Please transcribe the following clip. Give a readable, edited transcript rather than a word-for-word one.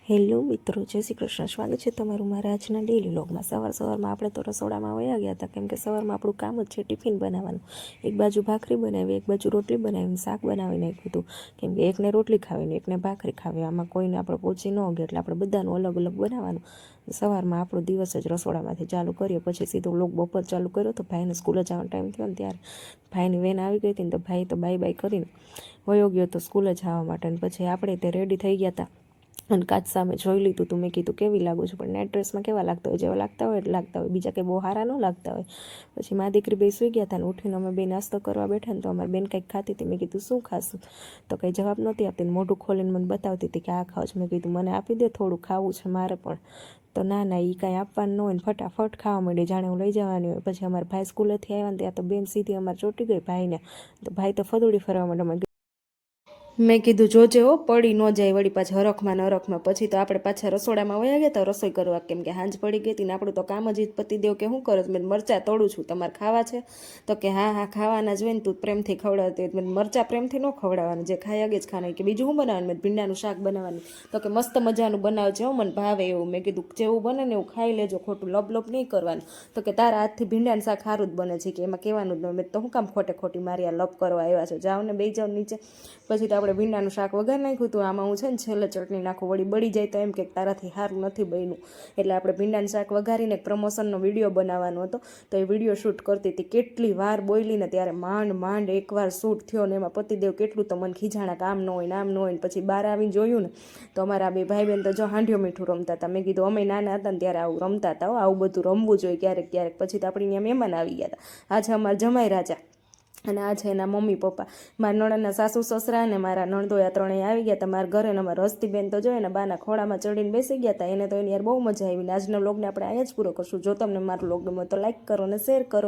Hello મિત્રો, જય શ્રી કૃષ્ણ. સ્વાગત છે તમારું મારા આજના ડેલી વ્લોગમાં. સવારમાં આપણે તો રસોડામાં વયા ગયા હતા, કેમ કે સવારમાં આપણું કામ જ છે ટિફિન બનાવવાનું. એક બાજુ ભાખરી બનાવી, એક બાજુ રોટલી બનાવીને શાક બનાવી નાખ્યું હતું, કેમ કે એકને રોટલી ખાવી ને એકને ભાખરી ખાવી. આમાં કોઈને આપણે પહોંચી ન ગયા, એટલે આપણે બધાનું અલગ અલગ બનાવવાનું. સવારમાં આપણો દિવસ જ રસોડામાંથી ચાલુ કરીએ. પછી સીધો વ્લોગ બપોર ચાલુ કર્યો તો ભાઈને સ્કૂલે જવાનો ટાઈમ થયો ને ત્યારે ભાઈની વેન આવી ગઈ હતી ને, તો ભાઈ તો બાય કરીને વયો ગયો તો સ્કૂલે જવા માટે. ને પછી આપણે તે રેડી થઈ ગયા હતા અને કાચ સામે જોઈ લીધું તું. મેં કીધું કેવી લાગુ છું, પણ નેટ ડ્રેસમાં કેવા લાગતા હોય, જેવા લાગતા હોય એટલે લાગતા હોય, બીજા કંઈ બહુ સારા ન લાગતા હોય. પછી મા દીકરી બે સૂઈ ગયા હતા ને ઉઠીને અમે બે નાસ્તો કરવા બેઠા ને તો અમારી બેન કંઈક ખાતી હતી. મેં કીધું શું ખાશું, તો કંઈ જવાબ નહોતી આપતી. મોઢું ખોલીને મને બતાવતી હતી કે આ ખાવ છો. મેં કીધું મને આપી દે, થોડું ખાવું છે મારે પણ. તો ના એ કાંઈ આપવાનું ન હોય ને ફટાફટ ખાવા માંડી, જાણે હું લઈ જવાની હોય. પછી અમારા ભાઈ સ્કૂલેથી આવ્યા ને ત્યાં તો બેન સીધી અમારે ચોટી ગઈ ભાઈને. તો ભાઈ તો ફદુડી ફરવા માંડ્યો. મેં કીધું જોજે હો, પડી ન જાય વળી પાછા હરખમાં નરખમાં. પછી તો આપણે પાછા રસોડામાં વયા ગયા તો રસોઈ કરવા, કેમ કે હાંજ પડી ગઈ હતી ને આપણું તો કામ જ પતિ દેવ કે શું કરો મેં મરચાં તોડું છું, તમારે ખાવા છે? તો કે હા હા ખાવાના જ હોય ને, તું પ્રેમથી ખવડાવતી. મેં મરચાં પ્રેમથી ન ખવડાવવાનું, જે ખાઈ આગે જ ખાના. કે બીજું શું બનાવવાનું? મેં ભીંડાનું શાક બનાવવાનું. તો કે મસ્ત મજાનું બનાવજે હો, મને ભાવે એવું. મેં કીધું જેવું બને ને એવું ખાઈ લેજો, ખોટું લપ નહીં કરવાનું. તો કે તારા હાથથી ભીંડાનું શાક સારું જ બને છે, કે એમાં કહેવાનું જ નહીં. મેં તો શું કામ ખોટી મારી આ લપ કરવા આવ્યા છો, જાઓ ને બે જાઓ નીચે. પછી તો આપણે ભીંડાનું શાક વઘાર નાખ્યું હતું. આમાં હું છે ને છેલ્લે ચટણી નાખું, વળી બળી જાય તો એમ કે તારાથી સારું નથી બન્યું. એટલે આપણે ભીંડાનું શાક વઘારીને પ્રમોશનનો વિડીયો બનાવવાનો હતો, તો એ વિડીયો શૂટ કરતી હતી. કેટલી વાર બોલીને ત્યારે માંડ એકવાર શૂટ થયો ને એમાં પતિદેવ કેટલું તો મને ખીજાણા કે આમ ન હોય ને આમ ન હોય ને. પછી બહાર આવીને જોયું ને તો અમારા બે ભાઈ બહેન તો જો હાંડિયો મીઠું રમતા હતા. મેં કીધું અમે નાના હતા ને ત્યારે આવું રમતા હતા, આવું બધું રમવું જોઈએ ક્યારેક ક્યારેક. પછી તો આપણી ત્યાં મહેમાન આવી ગયા હતા. આજે અમારા જમાઈ રાજા અને આ છે એના મમ્મી પપ્પા, મારા નણંદના સાસુ સસરા અને મારા નણંદોયા ત્રણેય આવી ગયા હતા મારા ઘરે. ને અમારા હસ્તીબેન તો જોઈએ ને બાના ખોળામાં ચડીને બેસી ગયા હતા. એને તો એની યાર બહુ મજા આવી. આજનો વ્લોગને આપણે અહીંયા જ પૂરો કરશું. જો તમને મારો વ્લોગ ગમે તો લાઈક કરો અને શેર કરો.